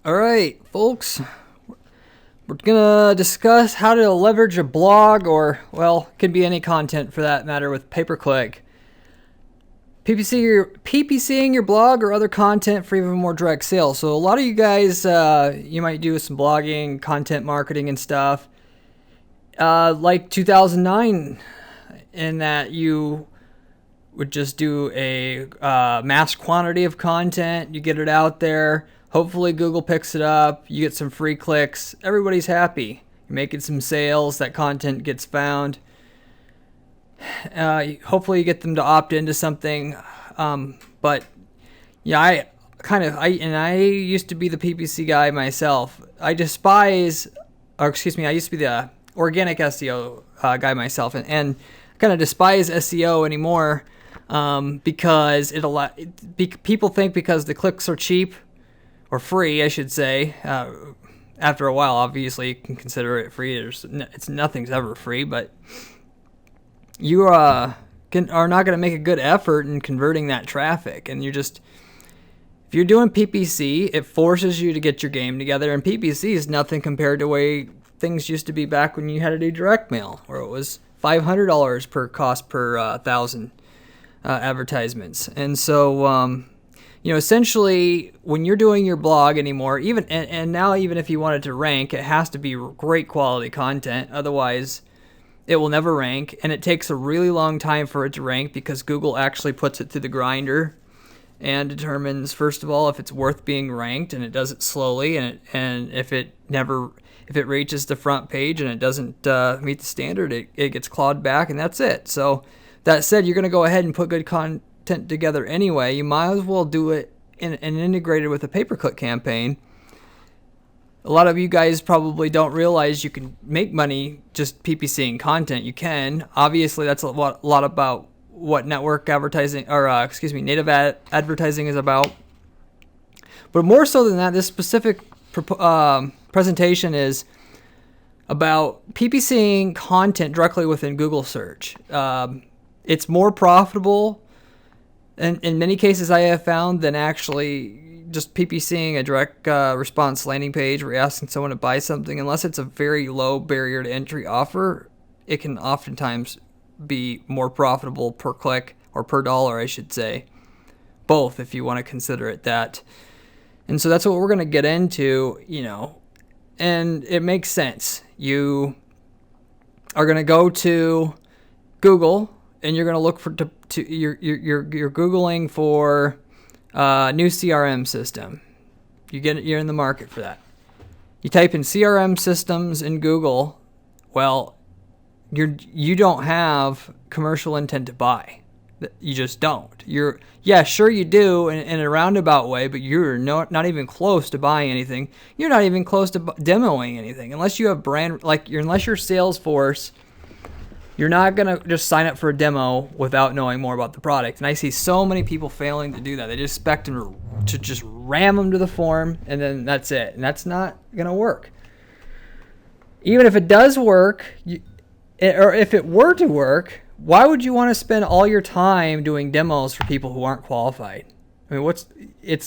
All right, folks, we're gonna discuss how to leverage a blog, or well, it could be any content for that matter, with pay-per-click. PPCing your blog or other content for even more direct sales. So a lot of you guys, you might do some blogging, content marketing, and stuff. Like 2009, in that you would just do a mass quantity of content. You get it out there. Hopefully Google picks it up. You get some free clicks. Everybody's happy. You're making some sales. That content gets found. Hopefully you get them to opt into something. But yeah, I used to be the PPC guy myself. I used to be the organic SEO guy myself, and kind of despise SEO anymore because people think because the clicks are cheap or free, I should say. After a while, obviously, you can consider it free. Nothing's ever free, but you are not going to make a good effort in converting that traffic. And if you're doing PPC, it forces you to get your game together. And PPC is nothing compared to the way things used to be back when you had to do direct mail, where it was $500 per cost per 1,000 advertisements. And so, essentially, when you're doing your blog anymore, and now even if you wanted to rank, it has to be great quality content. Otherwise, it will never rank, and it takes a really long time for it to rank because Google actually puts it through the grinder and determines, first of all, if it's worth being ranked, and it does it slowly, and if it reaches the front page and it doesn't meet the standard, it gets clawed back, and that's it. So that said, you're going to go ahead and put good content together anyway. You might as well do it and integrate it with a pay-per-click campaign. A lot of you guys probably don't realize you can make money just PPCing content. You can. Obviously, that's a lot about what network advertising, native advertising is about. But more so than that, this specific presentation is about PPCing content directly within Google Search. It's more profitable in many cases, I have found, than actually just PPCing a direct response landing page where you're asking someone to buy something. Unless it's a very low barrier to entry offer, it can oftentimes be more profitable per click, or per dollar, I should say. Both, if you want to consider it that. And so that's what we're going to get into, and it makes sense. You are going to go to Google, and you're going to look for you're Googling for new CRM system. You're in the market for that. You type in CRM systems in Google. Well, you don't have commercial intent to buy. You just don't. Sure you do in a roundabout way, but you're not even close to buying anything. You're not even close to demoing anything unless you have unless you're Salesforce. You're not going to just sign up for a demo without knowing more about the product. And I see so many people failing to do that. They just expect them to just ram them to the form, and then that's it. And that's not going to work. Even if it does work, or if it were to work, why would you want to spend all your time doing demos for people who aren't qualified? I mean,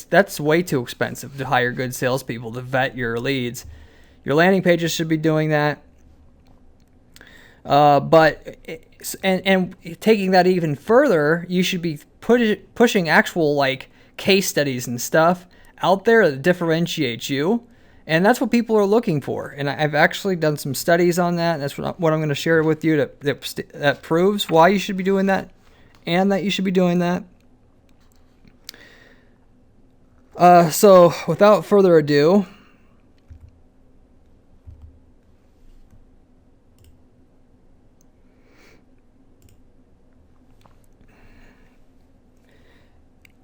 that's way too expensive to hire good salespeople to vet your leads. Your landing pages should be doing that. But taking that even further, you should be pushing actual case studies and stuff out there that differentiate you, and that's what people are looking for. And I've actually done some studies on that. And that's what I'm going to share with you that proves why you should be doing that, and that you should be doing that. So without further ado.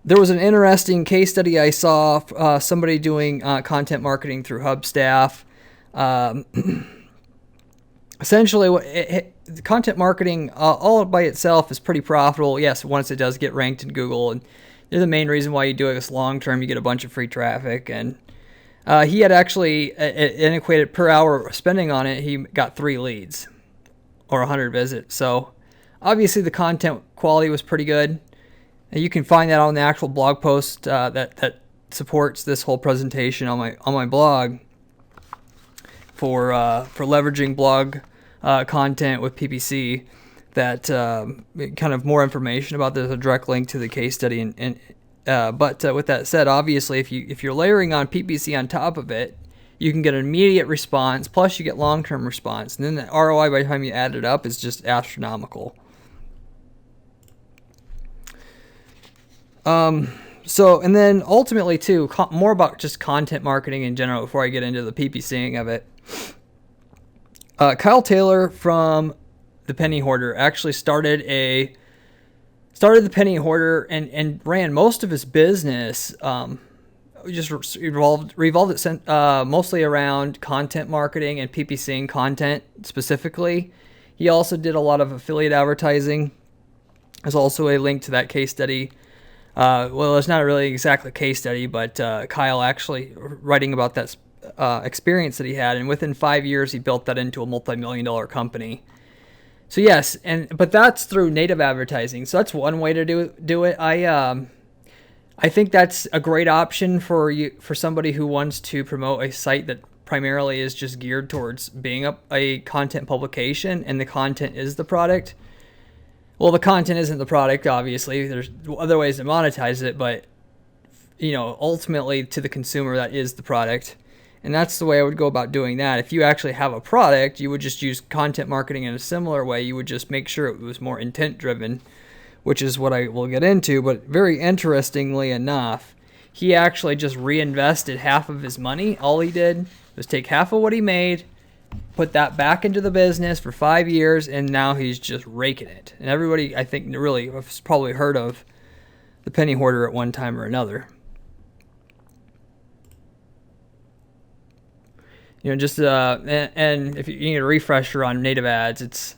There was an interesting case study I saw, somebody doing content marketing through Hubstaff. Essentially, content marketing all by itself is pretty profitable. Yes, once it does get ranked in Google, and they're the main reason why you do this long term. You get a bunch of free traffic, and he had actually an equated per hour spending on it. He got 3 leads or 100 visits. So obviously the content quality was pretty good. You can find that on the actual blog post that supports this whole presentation on my blog for leveraging blog content with PPC. That kind of more information about this, a direct link to the case study. But with that said, obviously, if you're layering on PPC on top of it, you can get an immediate response, plus you get long-term response. And then the ROI by the time you add it up is just astronomical. So, and then ultimately too, more about just content marketing in general before I get into the PPCing of it. Kyle Taylor from the Penny Hoarder actually started the Penny Hoarder and ran most of his business, just revolved it mostly around content marketing and PPCing content specifically. He also did a lot of affiliate advertising. There's also a link to that case study. Well, it's not really exactly a case study, but Kyle actually writing about that experience that he had, and within 5 years he built that into a multi-million-dollar company. So yes, but that's through native advertising. So that's one way to do it. I think that's a great option for somebody who wants to promote a site that primarily is just geared towards being a content publication, and the content is the product. Well, the content isn't the product, obviously. There's other ways to monetize it, but ultimately to the consumer, that is the product. And that's the way I would go about doing that. If you actually have a product, you would just use content marketing in a similar way. You would just make sure it was more intent driven, which is what I will get into. But very interestingly enough, he actually just reinvested half of his money. All he did was take half of what he made, put that back into the business for 5 years, and now he's just raking it. And everybody, I think, really has probably heard of the Penny Hoarder at one time or another. Just and if you need a refresher on native ads,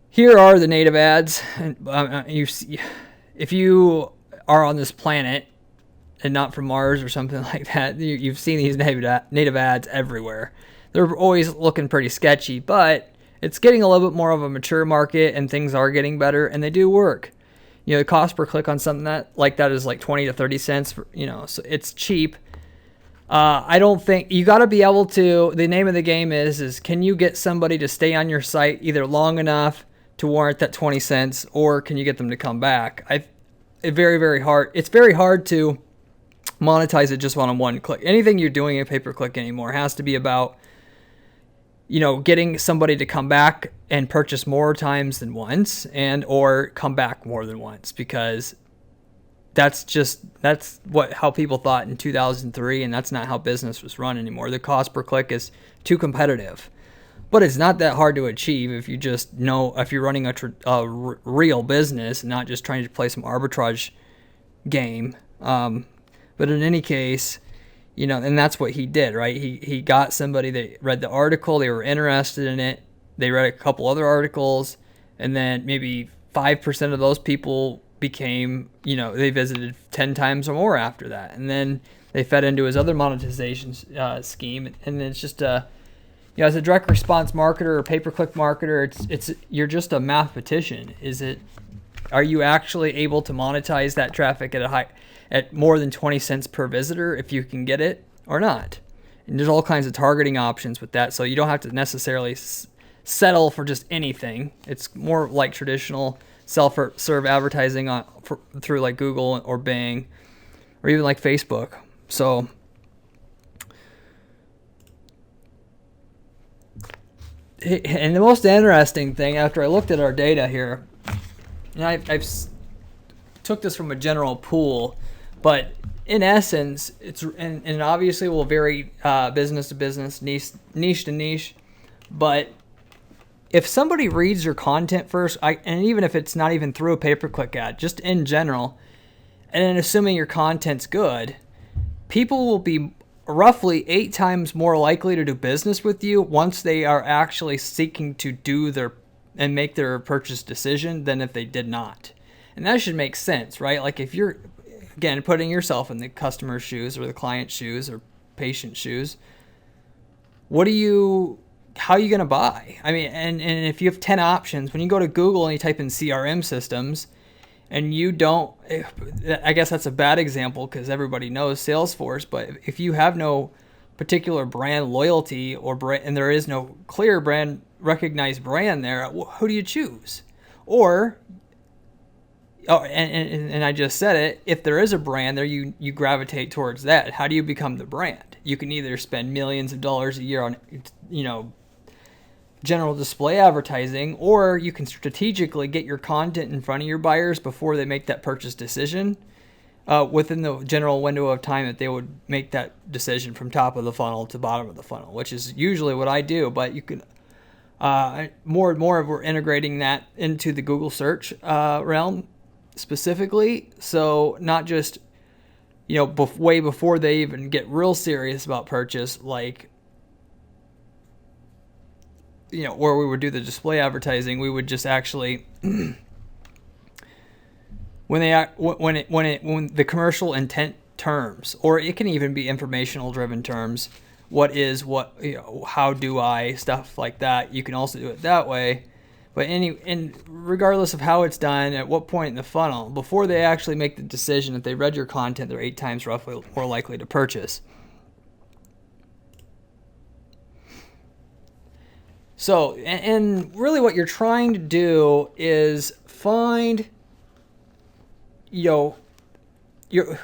here are the native ads. If you are on this planet and not from Mars or something like that, you've seen these native ads everywhere. They're always looking pretty sketchy, but it's getting a little bit more of a mature market, and things are getting better, and they do work. The cost per click on something like that is like 20 to 30 cents. So it's cheap. I don't think you got to be able to. The name of the game is can you get somebody to stay on your site either long enough to warrant that 20 cents, or can you get them to come back? It's very hard. It's very hard to monetize it just on one click. Anything you're doing a pay-per-click anymore has to be about getting somebody to come back and purchase more times than once, and or come back more than once, because that's how people thought in 2003, and that's not how business was run anymore. The cost per click is too competitive, but it's not that hard to achieve if you just know, if you're running a real business and not just trying to play some arbitrage game. But in any case, and that's what he did, right? He got somebody that read the article, they were interested in it, they read a couple other articles, and then maybe 5% of those people became, they visited 10 times or more after that. And then they fed into his other monetization scheme. And then it's just as a direct response marketer or pay-per-click marketer, you're just a mathematician. Are you actually able to monetize that traffic at more than 20 cents per visitor if you can get it, or not? And there's all kinds of targeting options with that, so you don't have to necessarily settle for just anything. It's more like traditional self-serve advertising through like Google or Bing, or even like Facebook. So and the most interesting thing, after I looked at our data here, and I've took this from a general pool, but in essence, and obviously will vary business to business, niche to niche, but if somebody reads your content first, and even if it's not even through a pay-per-click ad, just in general, and then assuming your content's good, people will be roughly 8 times more likely to do business with you once they are actually seeking to do and make their purchase decision than if they did not. And that should make sense, right? Like if you're, again, putting yourself in the customer's shoes or the client's shoes or patient's shoes, how are you going to buy? I mean, and if you have 10 options, when you go to Google and you type in CRM systems, and you don't, I guess that's a bad example because everybody knows Salesforce, but if you have no particular brand loyalty and there is no clear brand recognized brand there, who do you choose? Or, and I just said it, if there is a brand there, you gravitate towards that. How do you become the brand? You can either spend millions of dollars a year on, general display advertising, or you can strategically get your content in front of your buyers before they make that purchase decision, within the general window of time that they would make that decision from top of the funnel to bottom of the funnel, which is usually what I do. But you can, more and more we're integrating that into the Google search realm specifically. So not just, way before they even get real serious about purchase, like, where we would do the display advertising, we would just actually, when the commercial intent terms, or it can even be informational driven terms, how do I, stuff like that. You can also do it that way. But regardless of how it's done, at what point in the funnel, before they actually make the decision that they read your content, they're 8 times roughly more likely to purchase. So, and really what you're trying to do is find, wherever your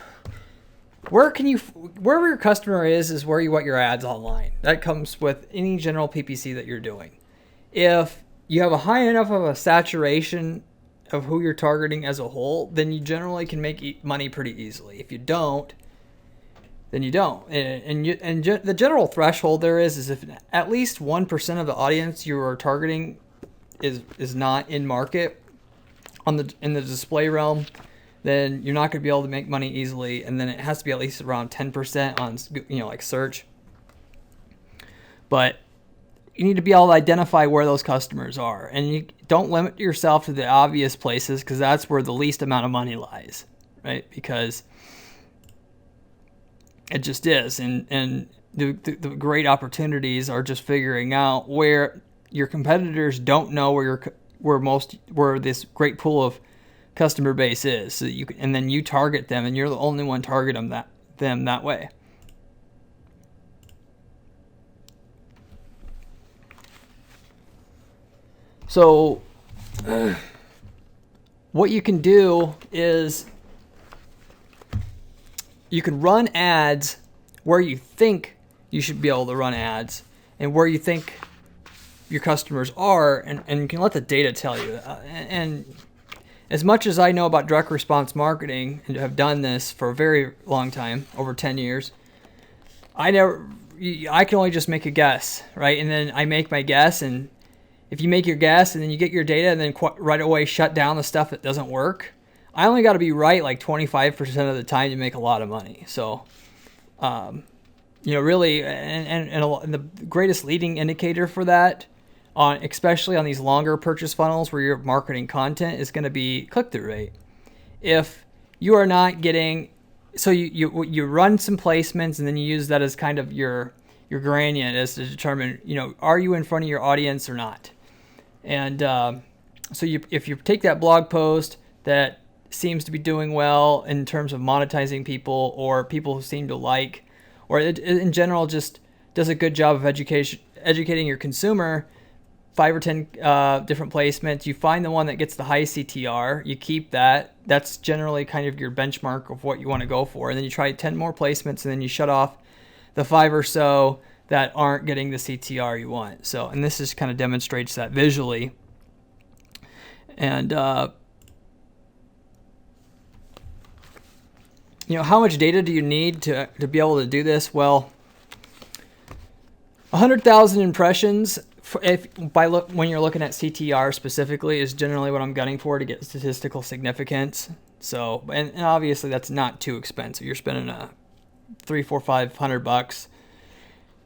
customer is where you want your ads online. That comes with any general PPC that you're doing. If you have a high enough of a saturation of who you're targeting as a whole, then you generally can make money pretty easily. If you don't, then you don't. And the general threshold there is if at least 1% of the audience you are targeting is not in market in the display realm, then you're not going to be able to make money easily. And then it has to be at least around 10% on like search. But you need to be able to identify where those customers are, and you don't limit yourself to the obvious places, because that's where the least amount of money lies, right? Because it just is. And the great opportunities are just figuring out where your competitors don't know where this great pool of customer base is. So and then you target them, and you're the only one targeting them that way. So what you can do is you can run ads where you think you should be able to run ads, and where you think your customers are, and you can let the data tell you. And as much as I know about direct response marketing and have done this for a very long time, over 10 years, I can only just make a guess, right? And then I make my guess, and if you make your guess and then you get your data and then right away shut down the stuff that doesn't work, I only got to be right like 25% of the time to make a lot of money. So, really, and the greatest leading indicator for that, especially on these longer purchase funnels where you're marketing content, is going to be click-through rate. If you are not getting, so you run some placements and then you use that as kind of your gradient as to determine, are you in front of your audience or not? And so if you take that blog post that seems to be doing well in terms of monetizing people, or people who seem to like, or it, in general just does a good job of educating your consumer, 5 or 10 different placements, you find the one that gets the high CTR, you keep that. That's generally kind of your benchmark of what you want to go for. And then you try 10 more placements, and then you shut off the 5 or so that aren't getting the CTR you want. So, and this just kind of demonstrates that visually. And, how much data do you need to be able to do this? Well, 100,000 impressions, when you're looking at CTR specifically, is generally what I'm gunning for to get statistical significance. So, and obviously that's not too expensive. You're spending $300-$500,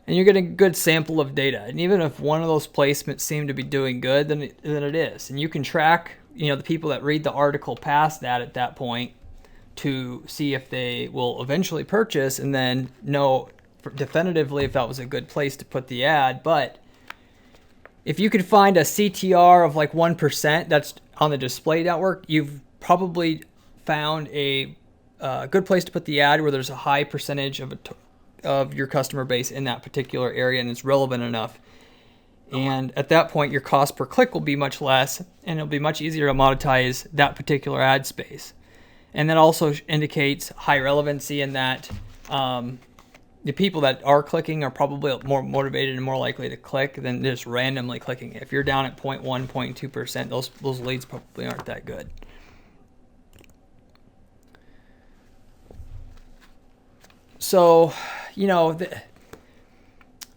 and you're getting a good sample of data. And even if one of those placements seem to be doing good, then it is. And you can track, the people that read the article past that at that point to see if they will eventually purchase, and then know definitively if that was a good place to put the ad. But if you could find a CTR of like 1% that's on the display network, you've probably found a good place to put the ad where there's a high percentage of your customer base in that particular area and it's relevant enough. And at that point, your cost per click will be much less, and it'll be much easier to monetize that particular ad space. And that also indicates high relevancy in that the people that are clicking are probably more motivated and more likely to click than just randomly clicking. If you're down at 0.1, 0.2%, those leads probably aren't that good. So,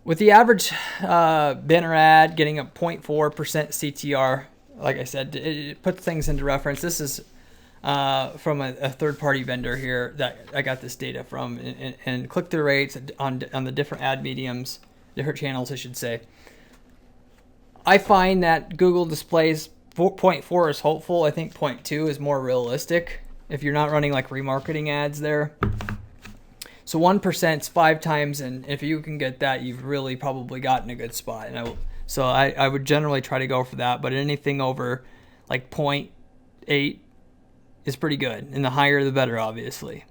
with the average banner ad getting a 0.4% CTR, like I said, it puts things into reference. This is from a third-party vendor here that I got this data from, and click-through rates on the different ad mediums, different channels, I should say. I find that Google displays 0.4 is hopeful. I think 0.2 is more realistic if you're not running like remarketing ads there. So 1% is 5 times, and if you can get that, you've really probably gotten a good spot. And I would generally try to go for that, but anything over like 0.8 is pretty good, and the higher the better, obviously.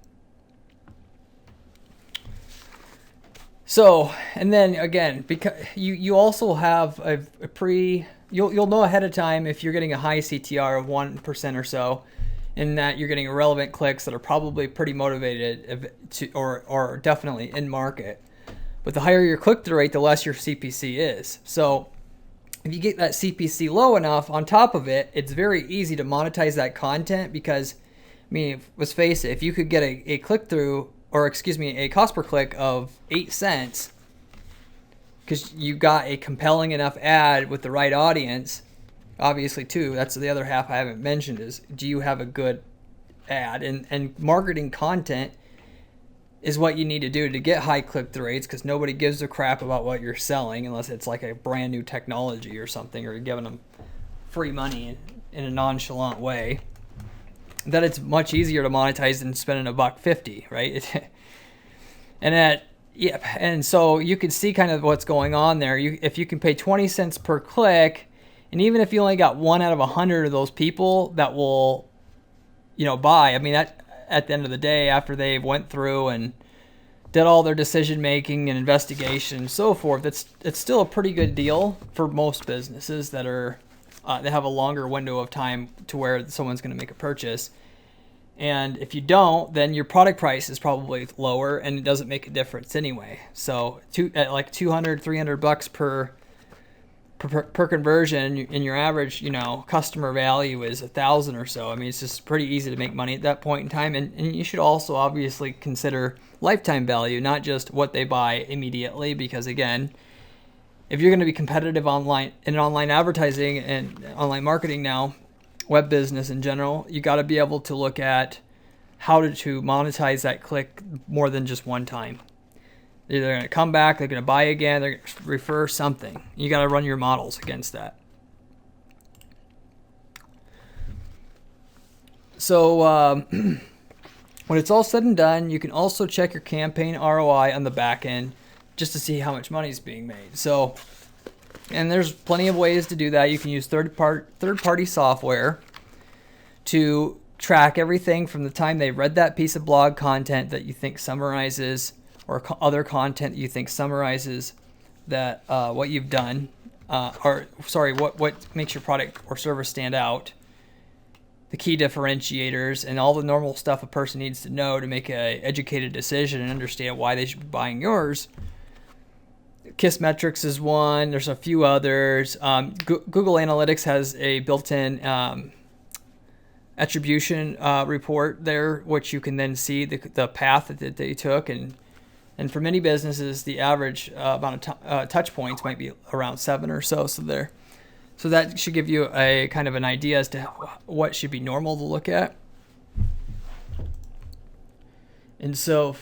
So, and then again, because you also have you'll know ahead of time if you're getting a high CTR of 1% or so, in that you're getting irrelevant clicks that are probably pretty motivated or definitely in market. But the higher your click-through rate, the less your CPC is. So if you get that CPC low enough on top of it, it's very easy to monetize that content because, let's face it, if you could get a click-through, or a cost per click of 8 cents because you got a compelling enough ad with the right audience. Obviously, too, that's the other half I haven't mentioned is, do you have a good ad? And marketing content is what you need to do to get high click-through rates because nobody gives a crap about what you're selling unless it's like a brand new technology or something, or you're giving them free money in a nonchalant way. That it's much easier to monetize than spending $1.50, right? And so you can see kind of what's going on there. If you can pay 20 cents per click, and even if you only got 1 out of 100 of those people that will, buy, that at the end of the day, after they went through and did all their decision making and investigation and so forth, it's still a pretty good deal for most businesses that are they have a longer window of time to where someone's going to make a purchase. And if you don't, then your product price is probably lower and it doesn't make a difference anyway. So at like $200, $300 per conversion, and your average, customer value is $1,000 or so. It's just pretty easy to make money at that point in time. And you should also obviously consider lifetime value, not just what they buy immediately, because again, if you're going to be competitive online in online advertising and online marketing now, web business in general, you got to be able to look at how to monetize that click more than just one time. They're going to come back, they're going to buy again, they're going to refer something. You got to run your models against that. So when it's all said and done, you can also check your campaign ROI on the back end just to see how much money is being made. So, and there's plenty of ways to do that. You can use third-party software to track everything from the time they read that piece of blog content that you think summarizes, or other content that you think summarizes that what you've done, what makes your product or service stand out, the key differentiators, and all the normal stuff a person needs to know to make an educated decision and understand why they should be buying yours. KISS Metrics is one. There's a few others. Google Analytics has a built-in attribution report there, which you can then see the path that they took. And for many businesses, the average amount of touch points might be around 7 or so. So that should give you a kind of an idea as to what should be normal to look at. And so,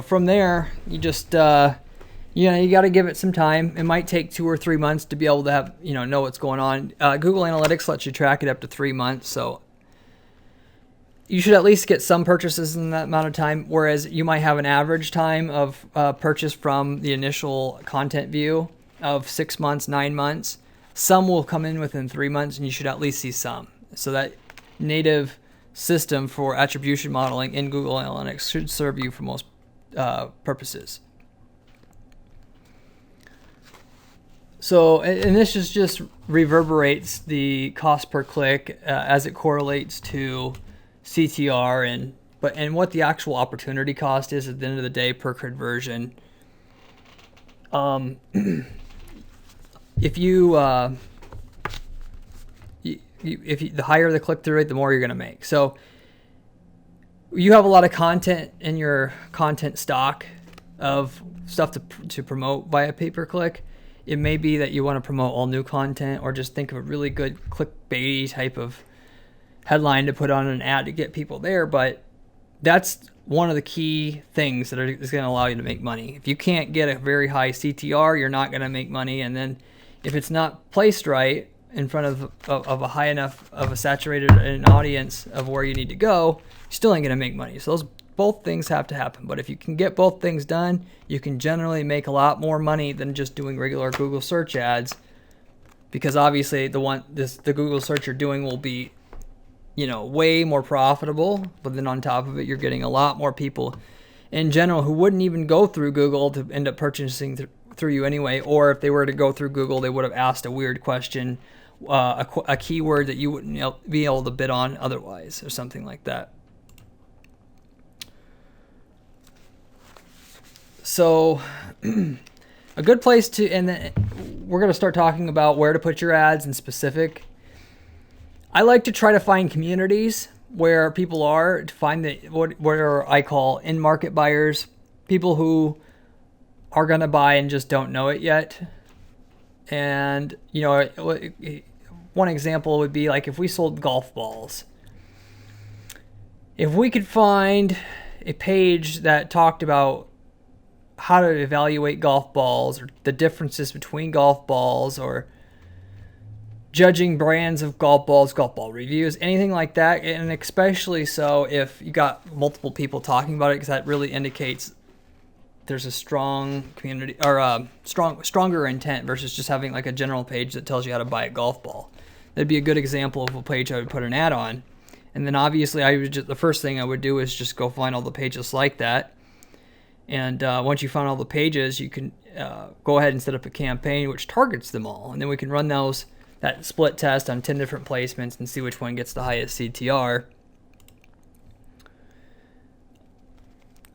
from there, you just, you got to give it some time. It might take 2 or 3 months to be able to have, know what's going on. Google Analytics lets you track it up to 3 months. So you should at least get some purchases in that amount of time, whereas you might have an average time of purchase from the initial content view of 6 months, 9 months. some will come in within 3 months, and you should at least see some. So that native system for attribution modeling in Google Analytics should serve you for most purposes. So, and this just reverberates the cost per click as it correlates to CTR and what the actual opportunity cost is at the end of the day per conversion. If the higher the click-through rate, the more you're going to make. So you have a lot of content in your content stock of stuff to promote via pay-per-click. It may be that you want to promote all new content, or just think of a really good clickbaity type of headline to put on an ad to get people there. But that's one of the key things that is going to allow you to make money. If you can't get a very high CTR, you're not going to make money. And then if it's not placed right in front of a high enough of a saturated an audience of where you need to go, you still ain't going to make money. So both things have to happen. But if you can get both things done, you can generally make a lot more money than just doing regular Google search ads, because obviously the Google search you're doing will be, way more profitable. But then on top of it, you're getting a lot more people in general who wouldn't even go through Google to end up purchasing through you anyway. Or if they were to go through Google, they would have asked a weird question, a keyword that you wouldn't be able to bid on otherwise, or something like that. So a good place to, and then we're going to start talking about where to put your ads in specific. I like to try to find communities where people are, to find what I call in-market buyers, people who are going to buy and just don't know it yet. And, one example would be like if we sold golf balls. If we could find a page that talked about how to evaluate golf balls, or the differences between golf balls, or judging brands of golf balls, golf ball reviews, anything like that, and especially so if you got multiple people talking about it, because that really indicates there's a strong community, or stronger intent versus just having like a general page that tells you how to buy a golf ball. That'd be a good example of a page I would put an ad on. And then obviously the first thing I would do is just go find all the pages like that. And once you find all the pages, you can go ahead and set up a campaign which targets them all. And then we can run that split test on 10 different placements and see which one gets the highest CTR.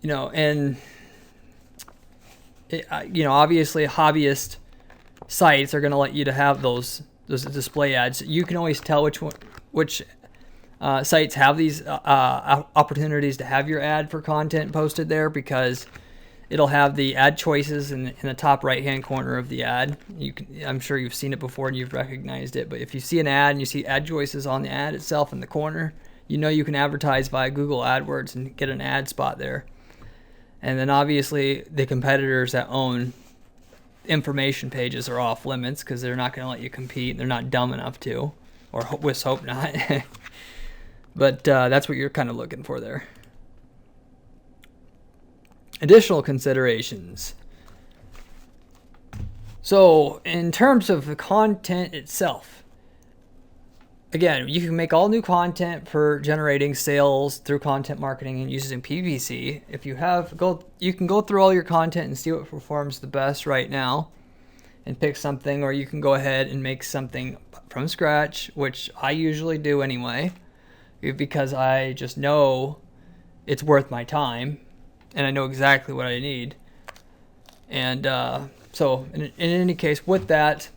And obviously hobbyist sites are going to let you to have those display ads. You can always tell which sites have these opportunities to have your ad for content posted there, because it'll have the ad choices in the top right-hand corner of the ad. I'm sure you've seen it before and you've recognized it, but if you see an ad and you see ad choices on the ad itself in the corner, you can advertise via Google Adwords and get an ad spot there. And then obviously the competitors that own information pages are off limits, because they're not going to let you compete. They're not dumb enough to, or hope not. But that's what you're kind of looking for there. Additional considerations. So in terms of the content itself, again, you can make all new content for generating sales through content marketing and using PPC. If you can go through all your content and see what performs the best right now and pick something, or you can go ahead and make something from scratch, which I usually do anyway, because I just know it's worth my time and I know exactly what I need. And so in any case, with that,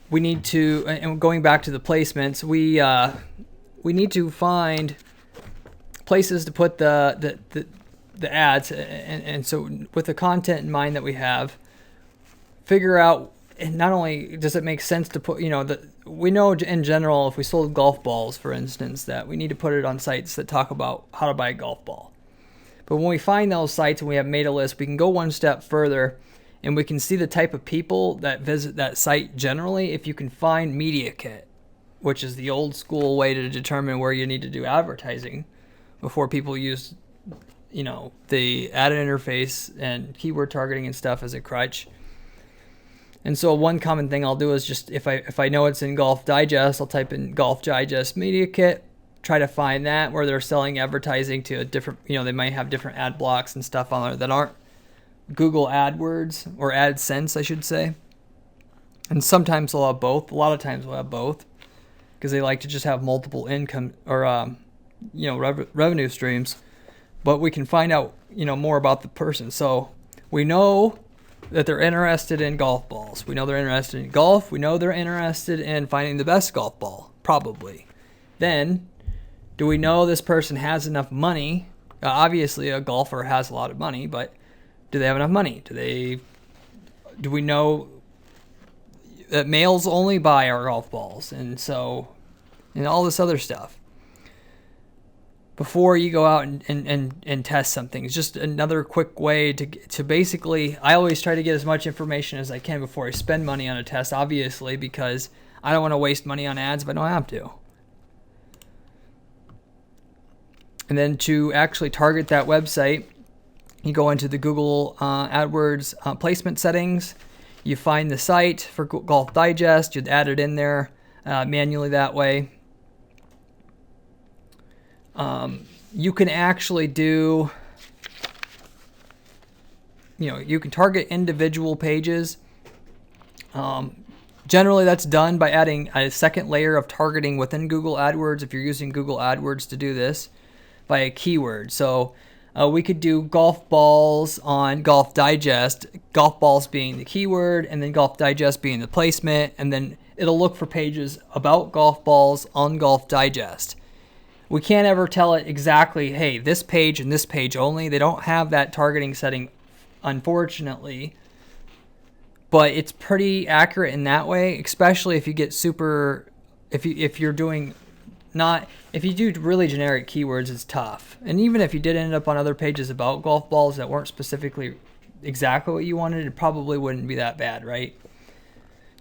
we need to, and going back to the placements, we need to find places to put the ads, and so with the content in mind that we have, figure out, and not only does it make sense to put, we know in general, if we sold golf balls, for instance, that we need to put it on sites that talk about how to buy a golf ball. But when we find those sites and we have made a list, we can go one step further and we can see the type of people that visit that site generally. If you can find media kit, which is the old school way to determine where you need to do advertising before people use, the ad interface and keyword targeting and stuff as a crutch. And so one common thing I'll do is just if I know it's in Golf Digest, I'll type in Golf Digest Media Kit, try to find that where they're selling advertising to a different, they might have different ad blocks and stuff on there that aren't Google AdWords or AdSense, I should say. And sometimes they'll have both. A lot of times we'll have both because they like to just have multiple income or revenue streams. But we can find out more about the person. So we know that they're interested in golf balls. We know they're interested in golf. We know they're interested in finding the best golf ball, probably. Then, do we know this person has enough money? Obviously, a golfer has a lot of money, but do they have enough money? Do we know that males only buy our golf balls? And all this other stuff. Before you go out and test something. It's just another quick way to basically, I always try to get as much information as I can before I spend money on a test, obviously, because I don't want to waste money on ads if I don't have to. And then to actually target that website, you go into the Google AdWords placement settings, you find the site for Golf Digest, you'd add it in there manually that way. You can actually do, you can target individual pages. Generally, that's done by adding a second layer of targeting within Google AdWords if you're using Google AdWords to do this by a keyword. So we could do golf balls on Golf Digest, golf balls being the keyword, and then Golf Digest being the placement, and then it'll look for pages about golf balls on Golf Digest. We can't ever tell it exactly, hey, this page and this page only. They don't have that targeting setting, unfortunately. But it's pretty accurate in that way, especially if you get if you do really generic keywords, it's tough. And even if you did end up on other pages about golf balls that weren't specifically exactly what you wanted, it probably wouldn't be that bad, right?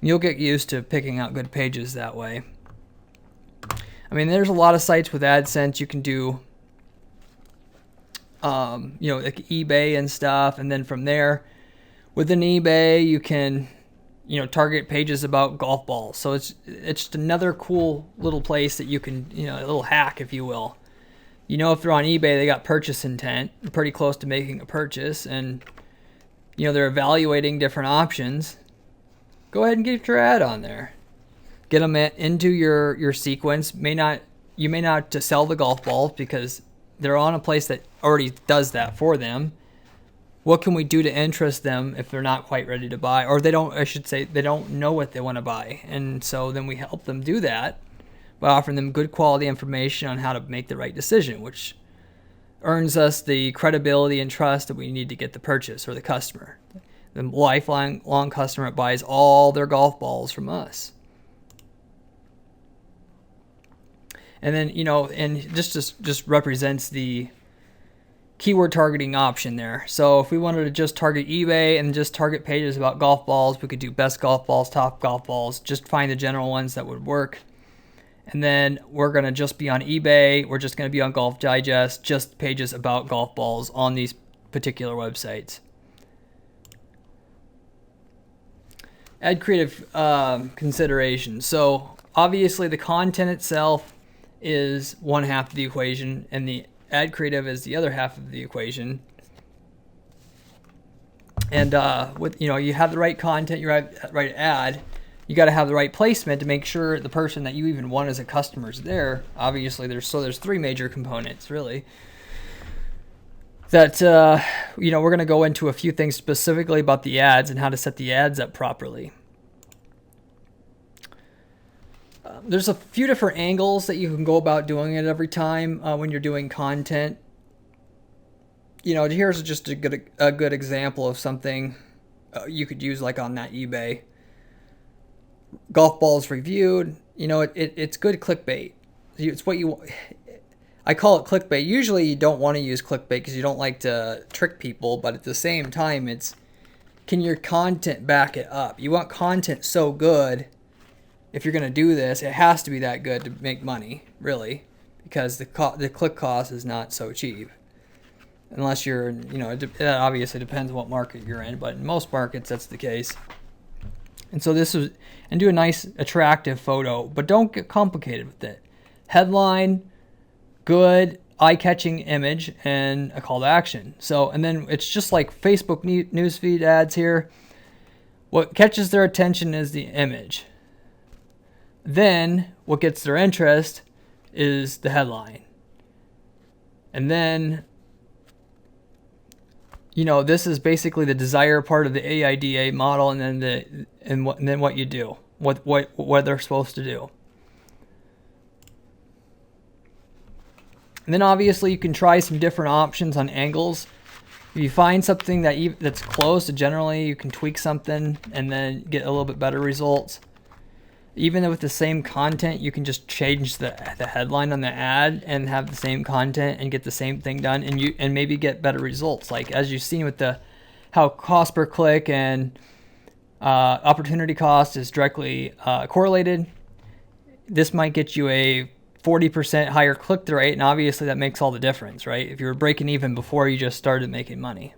You'll get used to picking out good pages that way. I mean, there's a lot of sites with AdSense. You can do, like eBay and stuff. And then from there, within eBay, you can, target pages about golf balls. So it's just another cool little place that you can, a little hack, if you will. If they're on eBay, they got purchase intent. They're pretty close to making a purchase. And, they're evaluating different options. Go ahead and get your ad on there. Get them into your sequence. You may not to sell the golf balls because they're on a place that already does that for them. What can we do to interest them if they're not quite ready to buy, or they don't know what they want to buy? And so then we help them do that by offering them good quality information on how to make the right decision, which earns us the credibility and trust that we need to get the purchase or the customer. The lifelong customer that buys all their golf balls from us. And then, and just represents the keyword targeting option there. So if we wanted to just target eBay and just target pages about golf balls, we could do best golf balls, top golf balls, just find the general ones that would work. And then we're going to just be on eBay. We're just going to be on Golf Digest, just pages about golf balls on these particular websites. Ad creative considerations. So obviously the content itself is one half of the equation, and the ad creative is the other half of the equation. And you have the right content, you have the right ad, you got to have the right placement to make sure the person that you even want as a customer is there. Obviously, there's three major components really. That we're going to go into a few things specifically about the ads and how to set the ads up properly. There's a few different angles that you can go about doing it every time when you're doing content. Here's just a good example of something you could use like on that eBay. Golf balls reviewed. It's good clickbait. It's what you. I call it clickbait. Usually you don't want to use clickbait because you don't like to trick people, but at the same time, can your content back it up? You want content so good. If you're going to do this, it has to be that good to make money, really, because the click cost is not so cheap. Unless you're, it obviously depends what market you're in, but in most markets that's the case. And so this is, and do a nice attractive photo, but don't get complicated with it. Headline, good, eye-catching image, and a call to action. So, and then it's just like Facebook newsfeed ads here. What catches their attention is the image. Then what gets their interest is the headline. And then, you know, this is basically the desire part of the AIDA model, and then what you do, what they're supposed to do. And then obviously you can try some different options on angles. If you find something that's close, generally you can tweak something and then get a little bit better results. Even with the same content, you can just change the headline on the ad and have the same content and get the same thing done, and maybe get better results. Like as you've seen with how cost per click and opportunity cost is directly correlated. This might get you a 40% higher click-through rate, and obviously that makes all the difference, right? If you were breaking even before you just started making money.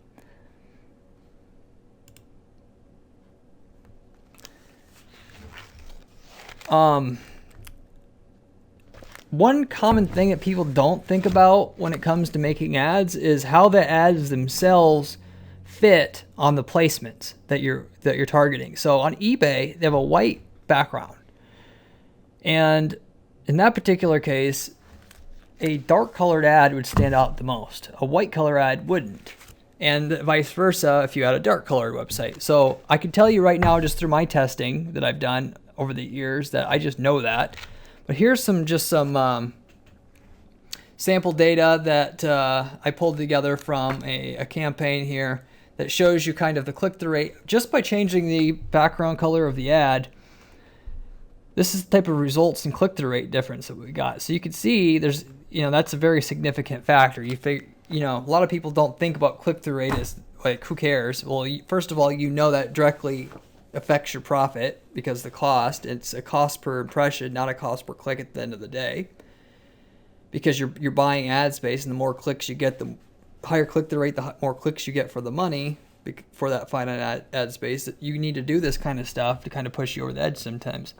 One common thing that people don't think about when it comes to making ads is how the ads themselves fit on the placements that you're targeting. So on eBay, they have a white background, and in that particular case, a dark colored ad would stand out the most. A white color ad wouldn't. And vice versa if you had a dark colored website. So I can tell you right now, just through my testing that I've done over the years, that I just know that. But here's some sample data that I pulled together from a campaign here that shows you kind of the click-through rate just by changing the background color of the ad. This is the type of results and click-through rate difference that we got. So you can see there's, that's a very significant factor. You figure, a lot of people don't think about click-through rate as like, who cares? Well, first of all, that directly affects your profit because the cost, it's a cost per impression, not a cost per click at the end of the day. Because you're buying ad space, and the more clicks you get, the higher click-through rate, the more clicks you get for the money for that finite ad space. You need to do this kind of stuff to kind of push you over the edge sometimes.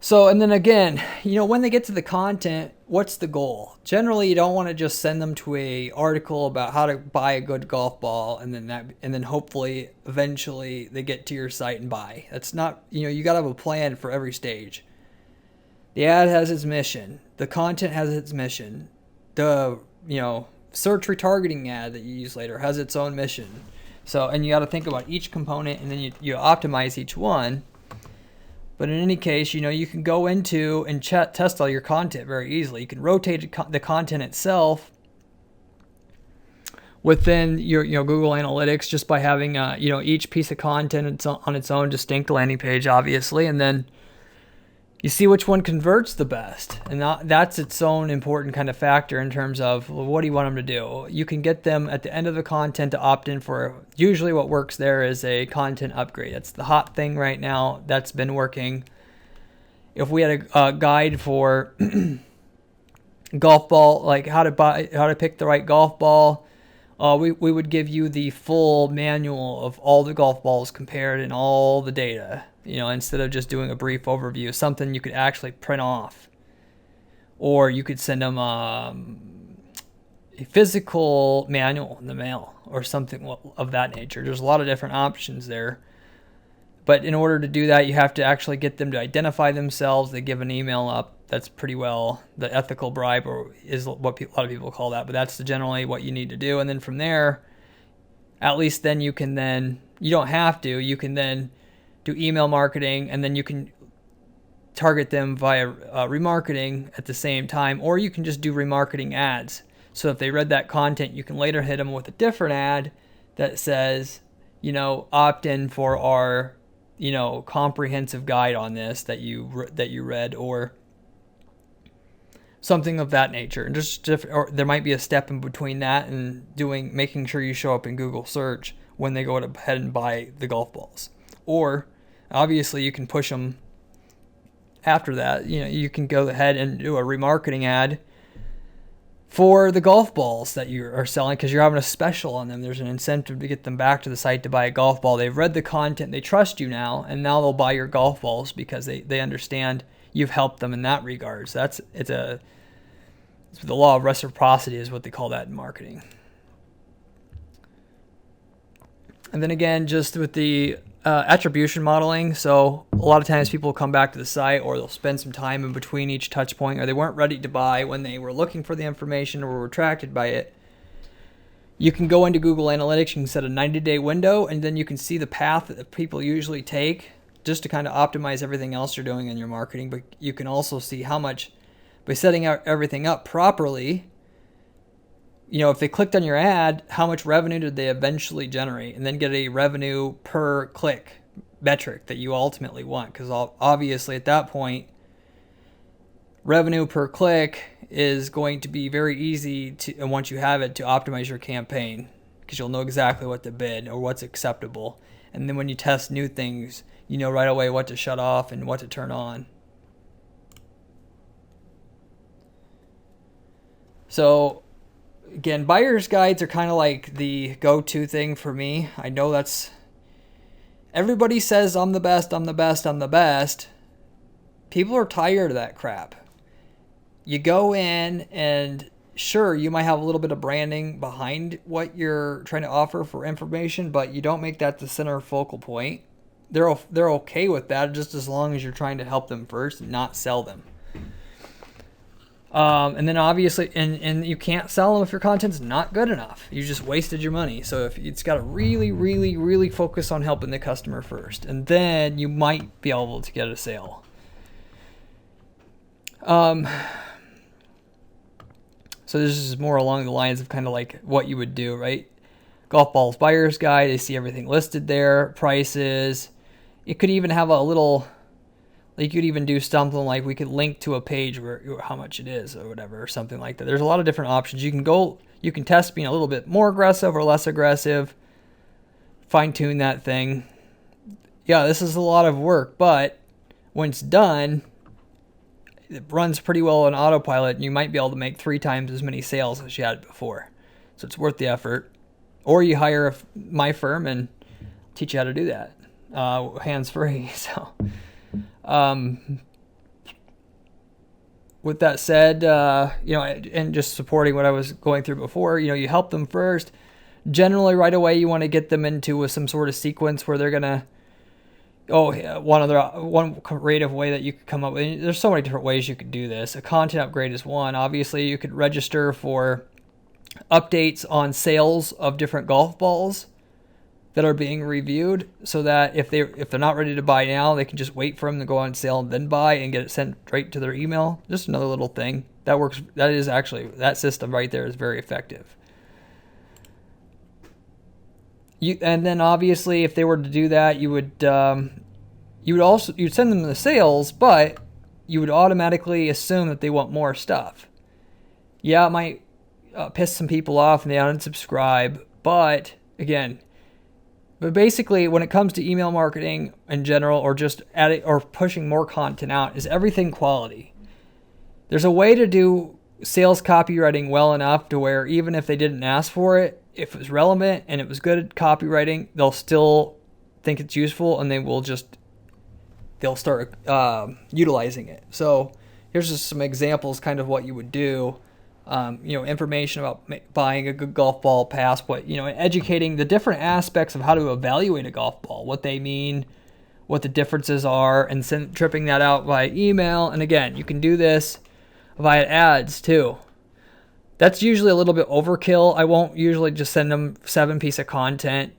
So, and then again, when they get to the content, what's the goal? Generally, you don't want to just send them to a article about how to buy a good golf ball, and then hopefully, eventually, they get to your site and buy. That's not, you got to have a plan for every stage. The ad has its mission. The content has its mission. The, search retargeting ad that you use later has its own mission. So, and you got to think about each component, and then you optimize each one. But in any case, you can go into and test all your content very easily. You can rotate the content itself within your Google Analytics just by having each piece of content on its own distinct landing page, obviously, and then you see which one converts the best, and that's its own important kind of factor in terms of, well, what do you want them to do? You can get them at the end of the content to opt in for, usually what works there is a content upgrade. That's the hot thing right now. That's been working. If we had a guide for golf ball, like how to pick the right golf ball, we would give you the full manual of all the golf balls compared and all the data. Instead of just doing a brief overview, something you could actually print off. Or you could send them a physical manual in the mail or something of that nature. There's a lot of different options there. But in order to do that, you have to actually get them to identify themselves. They give an email up. That's pretty well the ethical bribe, or is what a lot of people call that. But that's generally what you need to do. And then from there, at least then you can you don't have to, you can then do email marketing, and then you can target them via remarketing at the same time, or you can just do remarketing ads. So if they read that content, you can later hit them with a different ad that says, opt in for our, comprehensive guide on this that you read, or something of that nature. And or there might be a step in between that and making sure you show up in Google search when they go ahead and buy the golf balls. Or obviously you can push them after that. You can go ahead and do a remarketing ad for the golf balls that you are selling, because you're having a special on them. There's an incentive to get them back to the site to buy a golf ball. They've read the content, they trust you now, and now they'll buy your golf balls because they understand you've helped them in that regard. So it's the law of reciprocity is what they call that in marketing. And then again, just with the attribution modeling. So a lot of times people will come back to the site, or they'll spend some time in between each touch point, or they weren't ready to buy when they were looking for the information or were attracted by it. You can go into Google Analytics, you can set a 90-day window, and then you can see the path that people usually take just to kind of optimize everything else you're doing in your marketing. But you can also see how much, by setting out everything up properly, if they clicked on your ad, how much revenue did they eventually generate, and then get a revenue per click metric that you ultimately want. Because obviously at that point, revenue per click is going to be very easy to, and once you have it, to optimize your campaign, because you'll know exactly what to bid or what's acceptable. And then when you test new things, you know right away what to shut off and what to turn on. So again, buyer's guides are kind of like the go-to thing for me. I know everybody says I'm the best, I'm the best, I'm the best. People are tired of that crap. You go in and sure, you might have a little bit of branding behind what you're trying to offer for information, but you don't make that the center focal point. They're okay with that, just as long as you're trying to help them first and not sell them. And then obviously, and you can't sell them if your content's not good enough. You just wasted your money. So if it's got to really, really, really focus on helping the customer first, and then you might be able to get a sale. So this is more along the lines of kind of like what you would do, right? Golf balls buyer's guide. They see everything listed there, prices. It could even have a little. You could even do something like we could link to a page where how much it is or whatever, or something like that. There's a lot of different options. You can test being a little bit more aggressive or less aggressive, fine tune that thing. Yeah, this is a lot of work, but when it's done, it runs pretty well on autopilot, and you might be able to make 3 times as many sales as you had before. So it's worth the effort. Or you hire my firm and teach you how to do that, hands-free. So. With that said, and just supporting what I was going through before, you help them first. Generally, right away, you want to get them into some sort of sequence where they're gonna. One creative way that you could come up with. There's so many different ways you could do this. A content upgrade is one. Obviously, you could register for updates on sales of different golf balls that are being reviewed, so that if they're not ready to buy now, they can just wait for them to go on sale and then buy and get it sent straight to their email. Just another little thing that works. That system right there is very effective. And then obviously, if they were to do that, you'd send them the sales, but you would automatically assume that they want more stuff. Yeah, it might piss some people off and they unsubscribe, but again. But basically, when it comes to email marketing in general, or just adding or pushing more content out, is everything quality. There's a way to do sales copywriting well enough to where even if they didn't ask for it, if it was relevant and it was good at copywriting, they'll still think it's useful, and they'll start utilizing it. So here's just some examples, kind of what you would do. Information about buying a good golf ball past educating the different aspects of how to evaluate a golf ball, what they mean, what the differences are, and tripping that out via email. And again, you can do this via ads too. That's usually a little bit overkill. I won't usually just send them 7 pieces of content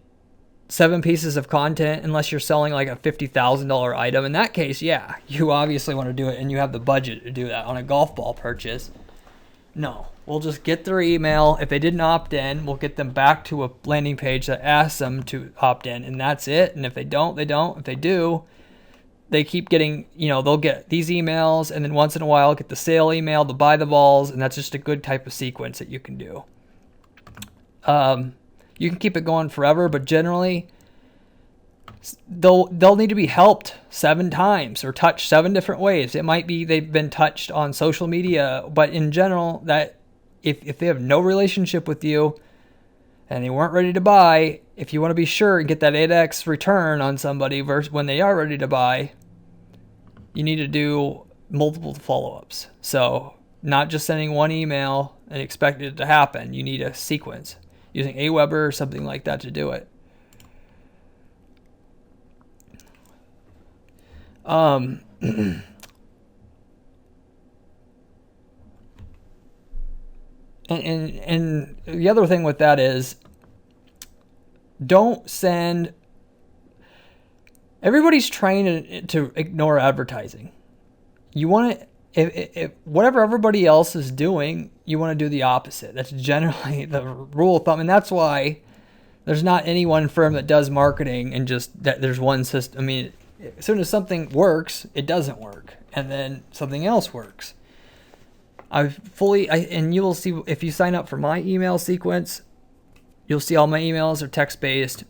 unless you're selling like a $50,000 item. In that case, yeah, you obviously want to do it and you have the budget to do that. On a golf ball purchase, no, we'll just get their email. If they didn't opt in, we'll get them back to a landing page that asks them to opt in, and that's it. And if they don't, they don't. If they do, they keep getting, they'll get these emails, and then once in a while get the sale email to buy the balls, and that's just a good type of sequence that you can do. You can keep it going forever, but generally, they'll need to be helped 7 times or touched 7 different ways. It might be they've been touched on social media, but in general, that if they have no relationship with you and they weren't ready to buy, if you want to be sure and get that 8x return on somebody versus when they are ready to buy, you need to do multiple follow-ups. So not just sending one email and expect it to happen. You need a sequence using Aweber or something like that to do it. And the other thing with that is, don't send. Everybody's trained to ignore advertising. You want to, if whatever everybody else is doing, you want to do the opposite. That's generally the rule of thumb, and that's why there's not any one firm that does marketing and just that there's one system. I mean, as soon as something works, it doesn't work, and then something else works. And you will see if you sign up for my email sequence, you'll see all my emails are text-based.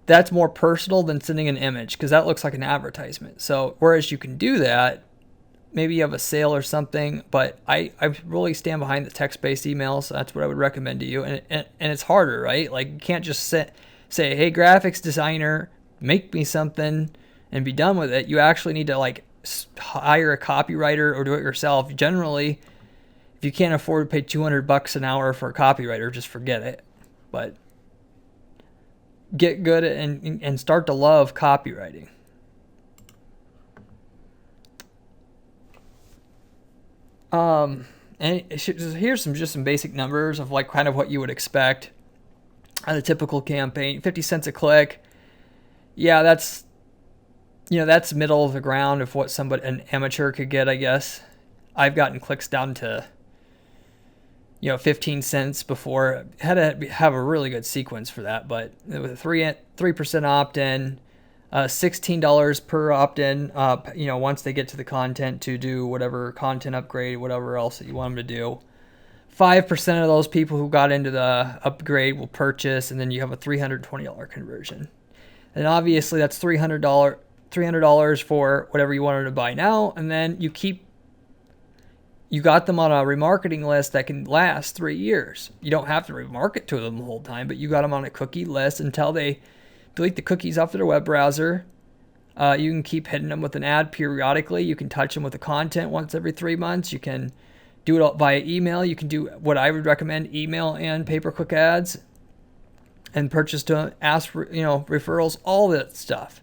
That's more personal than sending an image because that looks like an advertisement. So whereas you can do that, maybe you have a sale or something, but I really stand behind the text-based emails. So that's what I would recommend to you. And it's harder, right? Like you can't just say, hey, graphics designer, make me something and be done with it. You actually need to like hire a copywriter or do it yourself. Generally, if you can't afford to pay $200 an hour for a copywriter, just forget it. But get good at and start to love copywriting. And here's just some basic numbers of like kind of what you would expect on a typical campaign. 50 cents a click. Yeah, that's middle of the ground of what an amateur could get, I guess. I've gotten clicks down to 15 cents before. Had to have a really good sequence for that, but with a 3% opt-in, $16 per opt-in, once they get to the content to do whatever content upgrade, whatever else that you want them to do. 5% of those people who got into the upgrade will purchase, and then you have a $320 conversion. And obviously that's $300 for whatever you wanted to buy now, and then you got them on a remarketing list that can last 3 years. You don't have to remarket to them the whole time, but you got them on a cookie list until they delete the cookies off their web browser. You can keep hitting them with an ad periodically. You can touch them with the content once every 3 months. You can do it via email. You can do what I would recommend, email and pay-per-click ads, and purchase to ask for referrals, all that stuff.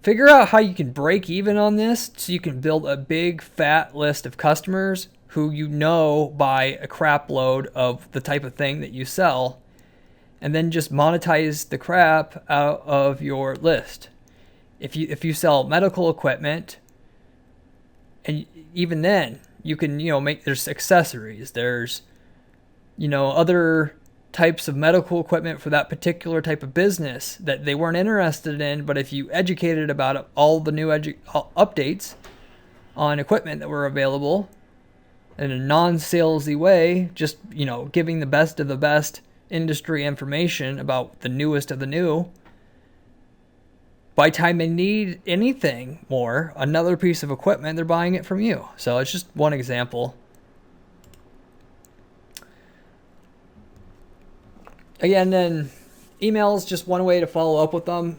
Figure out how you can break even on this so you can build a big fat list of customers who buy a crap load of the type of thing that you sell, and then just monetize the crap out of your list. If you sell medical equipment, and even then you can there's accessories, there's other types of medical equipment for that particular type of business that they weren't interested in, but if you educated about all the new updates on equipment that were available in a non-salesy way, just giving the best of the best industry information about the newest of the new, by the time they need anything more, another piece of equipment, they're buying it from you. So it's just one example. Again, then emails, just one way to follow up with them.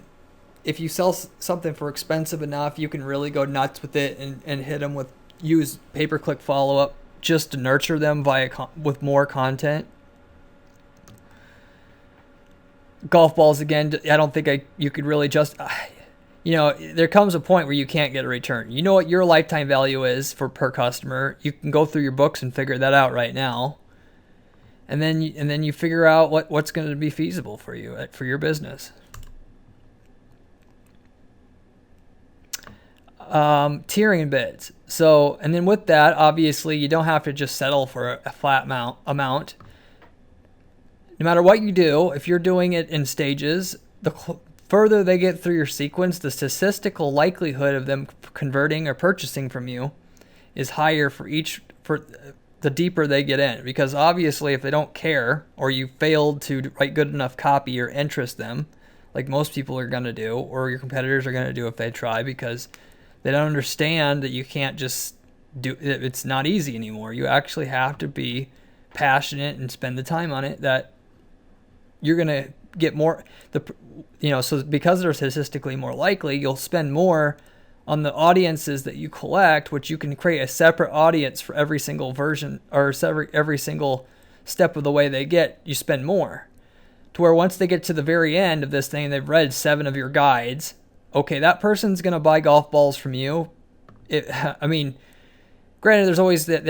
If you sell something for expensive enough, you can really go nuts with it and hit them use pay-per-click follow-up just to nurture them with more content. Golf balls, again, I don't think you could really there comes a point where you can't get a return. You know what your lifetime value is per customer. You can go through your books and figure that out right now. And then you figure out what's going to be feasible for you, for your business. Tiering bids. So, and then with that, obviously, you don't have to just settle for a flat amount. No matter what you do, if you're doing it in stages, the further they get through your sequence, the statistical likelihood of them converting or purchasing from you is higher for the deeper they get in. Because obviously, if they don't care, or you failed to write good enough copy or interest them, like most people are going to do, or your competitors are going to do if they try, because they don't understand that you can't just it's not easy anymore. You actually have to be passionate and spend the time on it, that you're going to get more, so because they're statistically more likely, you'll spend more on the audiences that you collect, which you can create a separate audience for every single version, or every single step of the way they get, you spend more. To where once they get to the very end of this thing, they've read 7 of your guides, okay, that person's going to buy golf balls from you. Granted, there's always that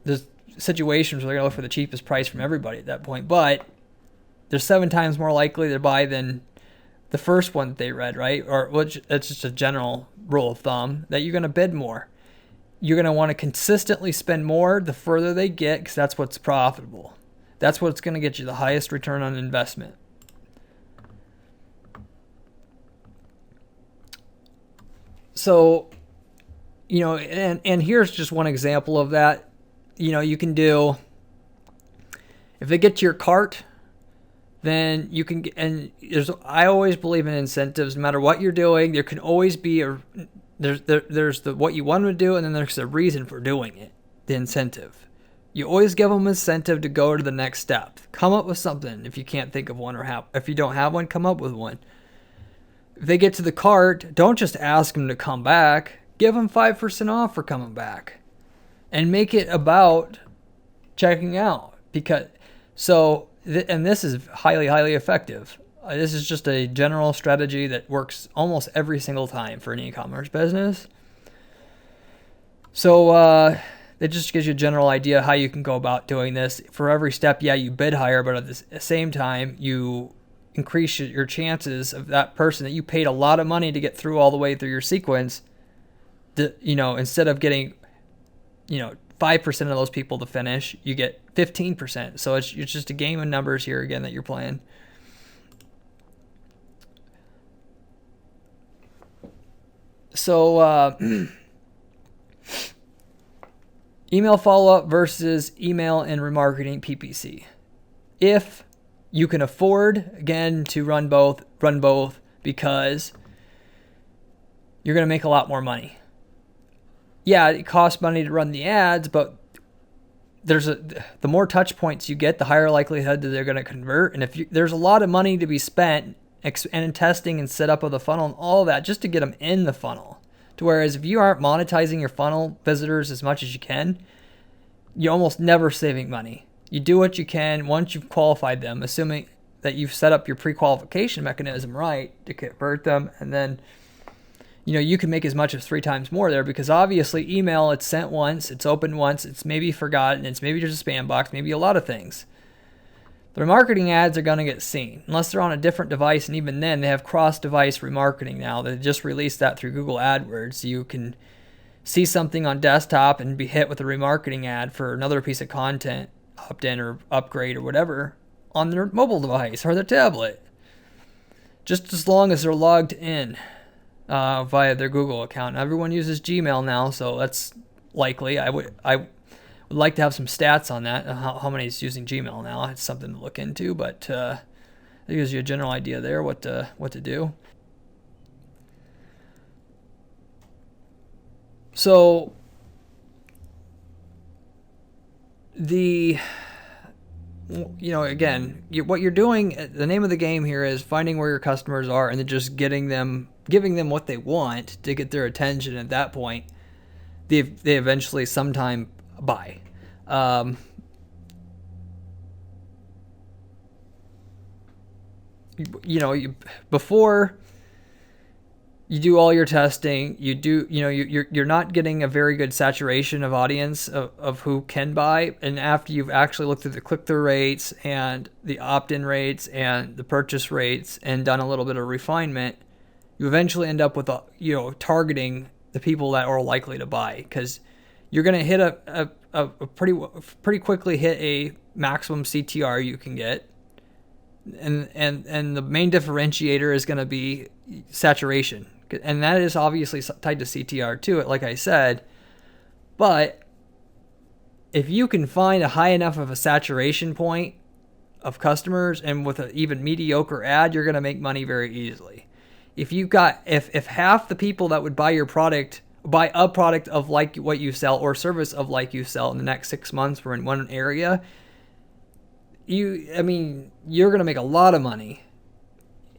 there's situations where they're going to look for the cheapest price from everybody at that point, but they're 7 times more likely to buy than the first one that they read, right? Or which it's just a general rule of thumb that you're going to bid more. You're going to want to consistently spend more the further they get, because that's what's profitable. That's what's going to get you the highest return on investment. So, and here's just one example of that. You can do, if they get to your cart, then you can get, and I always believe in incentives. No matter what you're doing, there can always be there's the what you want to do, and then there's a reason for doing it, the incentive. You always give them an incentive to go to the next step. Come up with something. If you can't think of one, or if you don't have one, come up with one. If they get to the cart, don't just ask them to come back. Give them 5% off for coming back, and make it about checking out. And this is highly, highly effective. This is just a general strategy that works almost every single time for an e-commerce business. So it just gives you a general idea how you can go about doing this. For every step, you bid higher, but at the same time, you increase your chances of that person that you paid a lot of money to get through all the way through your sequence. Instead of getting, 5% of those people to finish, you get 15%. So it's just a game of numbers here again that you're playing. So email follow-up versus email and remarketing PPC. If you can afford, again, to run both, because you're going to make a lot more money. Yeah, it costs money to run the ads, but the more touch points you get, the higher likelihood that they're going to convert. And there's a lot of money to be spent and testing and setup of the funnel and all that just to get them in the funnel. Whereas if you aren't monetizing your funnel visitors as much as you can, you're almost never saving money. You do what you can once you've qualified them, assuming that you've set up your pre-qualification mechanism right to convert them, and then you can make as much as 3 times more there, because obviously email, it's sent once, it's opened once, it's maybe forgotten, it's maybe just a spam box, maybe a lot of things. The remarketing ads are going to get seen unless they're on a different device, and even then they have cross-device remarketing now. They just released that through Google Adwords. You can see something on desktop and be hit with a remarketing ad for another piece of content, opt-in or upgrade or whatever, on their mobile device or their tablet, just as long as they're logged in via their Google account. Everyone uses Gmail now, so that's likely. I would like to have some stats on that, how many is using Gmail now. It's something to look into, but it gives you a general idea there what to do. So again, what you're doing, the name of the game here is finding where your customers are and then just giving them what they want to get their attention. At that point, they eventually sometime buy. Before you do all your testing, you're not getting a very good saturation of audience of who can buy. And after you've actually looked at the click-through rates and the opt-in rates and the purchase rates and done a little bit of refinement, you eventually end up with targeting the people that are likely to buy, because you're going to hit a pretty quickly hit a maximum CTR you can get. And the main differentiator is going to be saturation. And that is obviously tied to CTR too, like I said. But if you can find a high enough of a saturation point of customers, and with an even mediocre ad, you're going to make money very easily. If half the people that would buy your product buy a product of like what you sell or service of like you sell in the next 6 months or in one area, you're going to make a lot of money.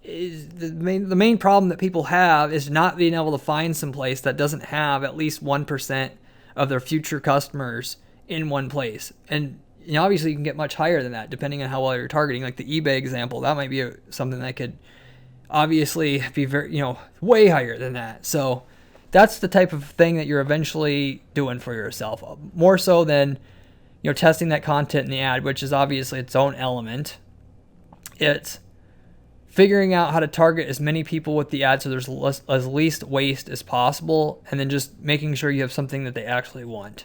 The main problem that people have is not being able to find some place that doesn't have at least 1% of their future customers in one place. And obviously you can get much higher than that depending on how well you're targeting. Like the eBay example, that might be something that could obviously be very, way higher than that. So that's the type of thing that you're eventually doing for yourself, more so than testing that content in the ad, which is obviously its own element. It's figuring out how to target as many people with the ad so there's as least waste as possible, and then just making sure you have something that they actually want.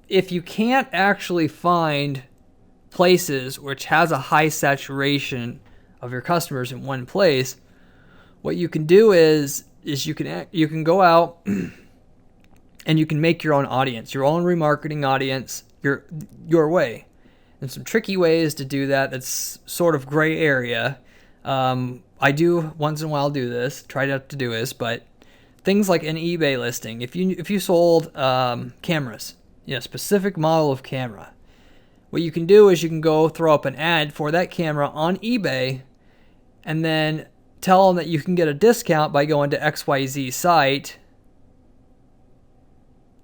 If you can't actually find places which has a high saturation of your customers in one place, what you can do is you can go out and you can make your own audience, your own remarketing audience, your way. And some tricky ways to do that. That's sort of gray area. I do once in a while do this, try not to do this, but things like an eBay listing. If you sold cameras, specific model of camera, what you can do is you can go throw up an ad for that camera on eBay, and then tell them that you can get a discount by going to XYZ site.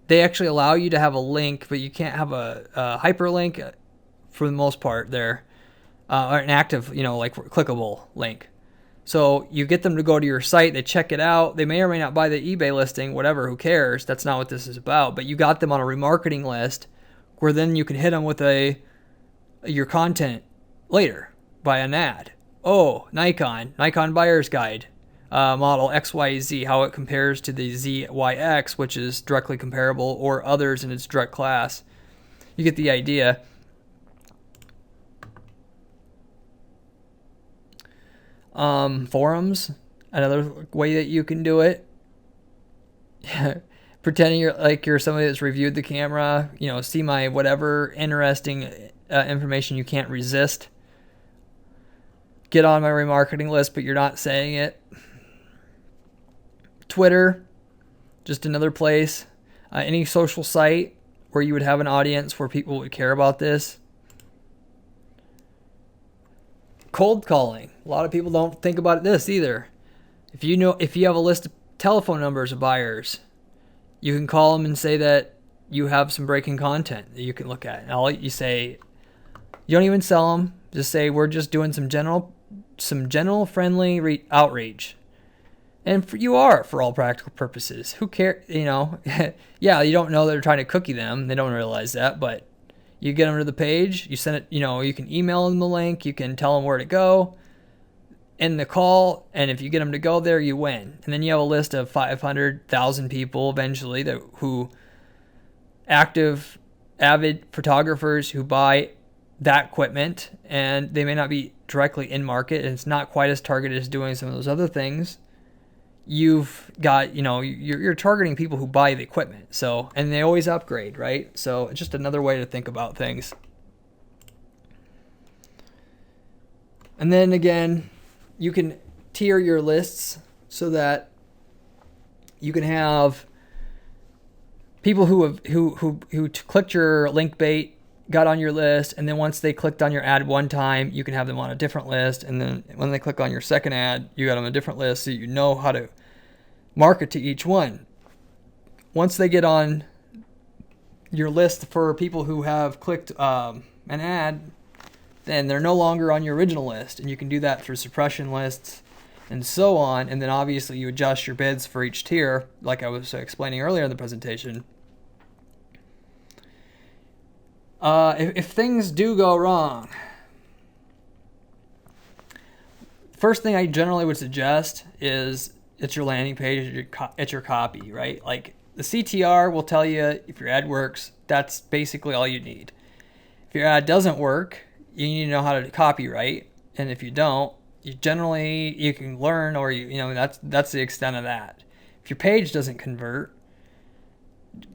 They actually allow you to have a link, but you can't have a hyperlink for the most part there, or an active, like clickable link. So you get them to go to your site, they check it out, they may or may not buy the eBay listing, whatever, who cares? That's not what this is about. But you got them on a remarketing list where then you can hit them with your content later by an ad. Oh, Nikon buyer's guide, model XYZ, how it compares to the ZYX, which is directly comparable, or others in its direct class. You get the idea. Forums, another way that you can do it. Pretending you're somebody that's reviewed the camera, see my whatever interesting information you can't resist. Get on my remarketing list, but you're not saying it. Twitter, just another place. Any social site where you would have an audience where people would care about this. Cold calling. A lot of people don't think about this either. If you have a list of telephone numbers of buyers, you can call them and say that you have some breaking content that you can look at. And you say, you don't even sell them. Just say, we're just doing some general friendly outreach. And for all practical purposes. Who cares? Yeah, you don't know they're trying to cookie them. They don't realize that, but you get them to the page, you send it, you can email them the link, you can tell them where to go, end the call, and if you get them to go there, you win. And then you have a list of 500,000 people eventually avid photographers who buy that equipment, and they may not be directly in market, and it's not quite as targeted as doing some of those other things. You've got, you're targeting people who buy the equipment. So, and they always upgrade, right? So it's just another way to think about things. And then again, you can tier your lists so that you can have people who clicked your link bait, got on your list, and then once they clicked on your ad one time, you can have them on a different list, and then when they click on your second ad, you got them on a different list, so you know how to market to each one. Once they get on your list for people who have clicked an ad, then they're no longer on your original list, and you can do that through suppression lists and so on. And then obviously you adjust your bids for each tier, like I was explaining earlier in the presentation. If things do go wrong, first thing I generally would suggest is it's your landing page, it's your copy, right? Like the CTR will tell you if your ad works. That's basically all you need. If your ad doesn't work, you need to know how to copyright, and if you don't, you can learn, or that's the extent of that. If your page doesn't convert,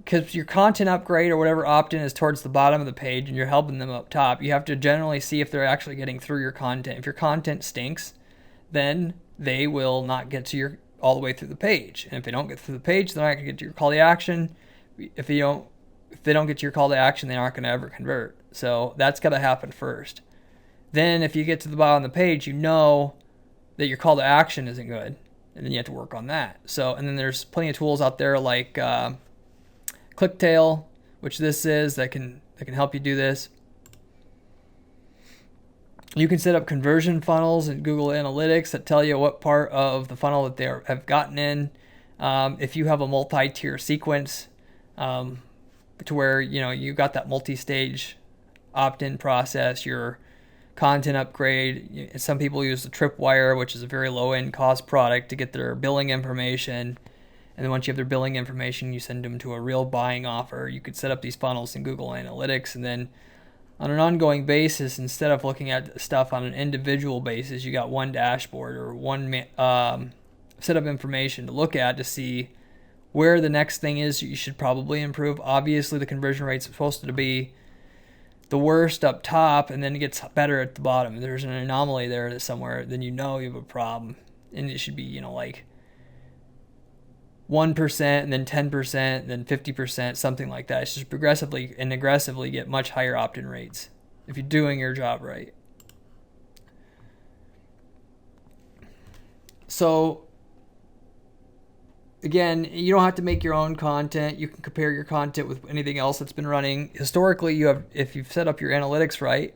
because your content upgrade or whatever opt-in is towards the bottom of the page and you're helping them up top, you have to generally see if they're actually getting through your content. If your content stinks, then they will not get to your all the way through the page. And if they don't get through the page, they're not going to get to your call to action. If they don't get to your call to action, they aren't going to ever convert. So that's got to happen first. Then if you get to the bottom of the page, you know that your call to action isn't good, and then you have to work on that. So, and then there's plenty of tools out there like ClickTail, which this is, that can help you do this. You can set up conversion funnels in Google Analytics that tell you what part of the funnel that they have gotten in. If you have a multi-tier sequence, to where you got that multi-stage opt-in process, your content upgrade. Some people use the Tripwire, which is a very low-end cost product, to get their billing information. And then once you have their billing information, you send them to a real buying offer. You could set up these funnels in Google Analytics, and then on an ongoing basis, instead of looking at stuff on an individual basis, you got one dashboard or one set of information to look at to see where the next thing is you should probably improve. Obviously, the conversion rate's supposed to be the worst up top, and then it gets better at the bottom. If there's an anomaly there somewhere, then you have a problem. And it should be, like 1%, and then 10%, and then 50%, something like that. It's just progressively and aggressively get much higher opt-in rates if you're doing your job right. So again, you don't have to make your own content. You can compare your content with anything else that's been running. Historically, if you've set up your analytics right,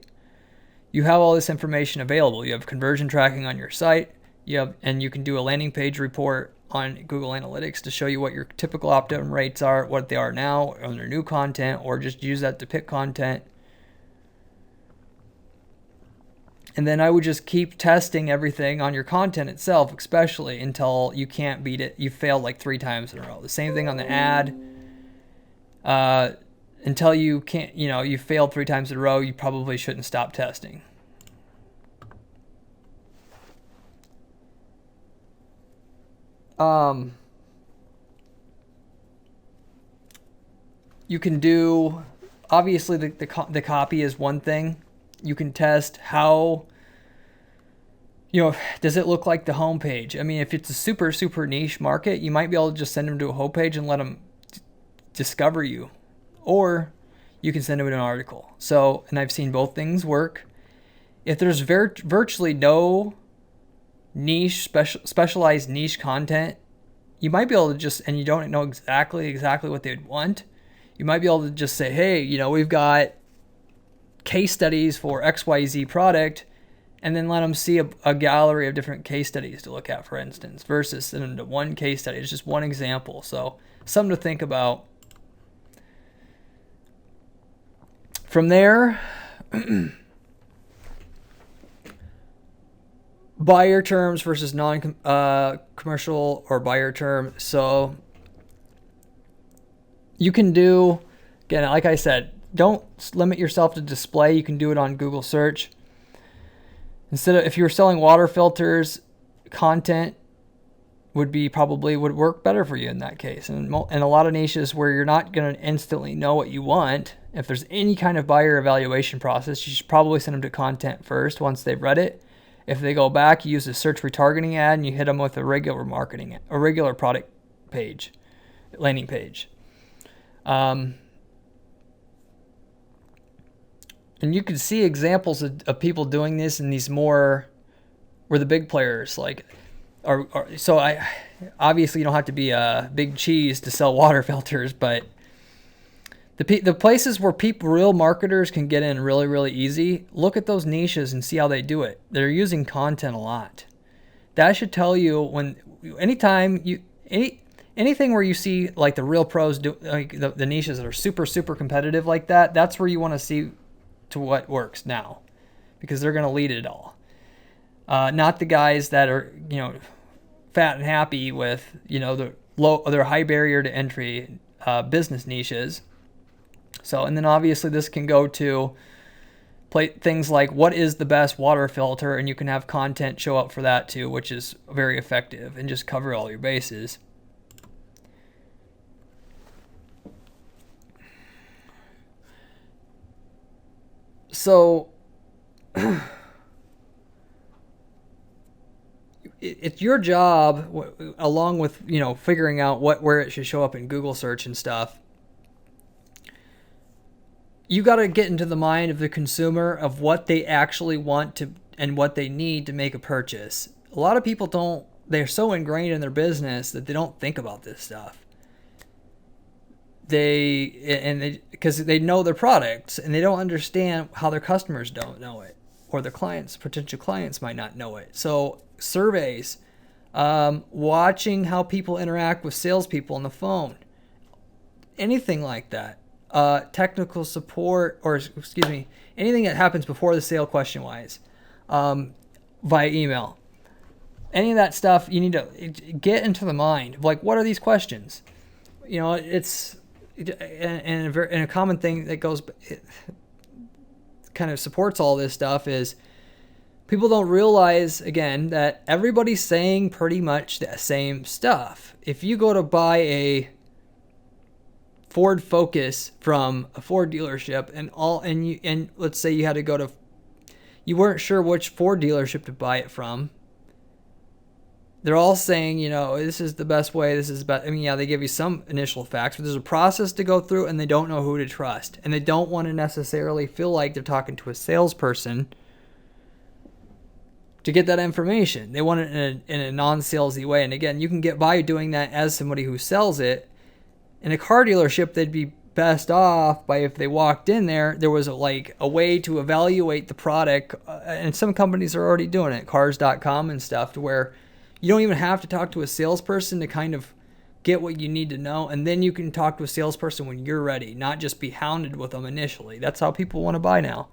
you have all this information available. You have conversion tracking on your site. And you can do a landing page report on Google Analytics to show you what your typical opt-in rates are, what they are now on their new content, or just use that to pick content. And then I would just keep testing everything on your content itself, especially until you can't beat it. You failed like 3 times in a row. The same thing on the ad. Until you can't, you failed 3 times in a row, you probably shouldn't stop testing. You can do, obviously the copy is one thing. You can test how, does it look like the homepage? I mean, if it's a super, super niche market, you might be able to just send them to a homepage and let them discover you. Or you can send them an article. So, and I've seen both things work. If there's virtually no niche, specialized niche content, you might be able to just, and you don't know exactly what they'd want, you might be able to just say, hey, we've got case studies for XYZ product, and then let them see a gallery of different case studies to look at, for instance, versus send them to one case study. It's just one example. So something to think about. From there, buyer terms versus non-commercial or buyer term. So you can do, again, like I said, don't limit yourself to display. You can do it on Google Search. Instead of, if you were selling water filters, content would work better for you in that case. And a lot of niches where you're not going to instantly know what you want, if there's any kind of buyer evaluation process, you should probably send them to content first once they've read it. If they go back, you use a search retargeting ad, and you hit them with a regular product page, landing page. And you can see examples of people doing this in these where the big players obviously you don't have to be a big cheese to sell water filters, but the places where real marketers can get in really, really easy, look at those niches and see how they do it. They're using content a lot. That should tell you anything where you see like the real pros do, like the niches that are super, super competitive like that, that's where you want to see to what works now, because they're going to lead it all. Not the guys that are, fat and happy with, their high barrier to entry business niches. So, and then obviously this can go to things like what is the best water filter, and you can have content show up for that too, which is very effective, and just cover all your bases. So it's your job, along with, figuring out where it should show up in Google search and stuff. You got to get into the mind of the consumer of what they actually want to and what they need to make a purchase. A lot of people don't, they're so ingrained in their business that they don't think about this stuff. Because they know their products and they don't understand how their customers don't know it, or their clients, potential clients, might not know it. So surveys, watching how people interact with salespeople on the phone, anything like that. Technical support, anything that happens before the sale, question wise, via email. Any of that stuff, you need to get into the mind of, like, what are these questions? And a common thing that kind of supports all this stuff is people don't realize, again, that everybody's saying pretty much the same stuff. If you go to buy a Ford Focus from a Ford dealership and let's say you had to you weren't sure which Ford dealership to buy it from, they're all saying, this is the best way, this is best. I mean, yeah, they give you some initial facts, but there's a process to go through, and they don't know who to trust. And they don't want to necessarily feel like they're talking to a salesperson to get that information. They want it in a non-salesy way. And again, you can get by doing that as somebody who sells it. In a car dealership, they'd be best off by, if they walked in there was a way to evaluate the product. And some companies are already doing it, cars.com and stuff, to where you don't even have to talk to a salesperson to kind of get what you need to know. And then you can talk to a salesperson when you're ready, not just be hounded with them initially. That's how people want to buy now.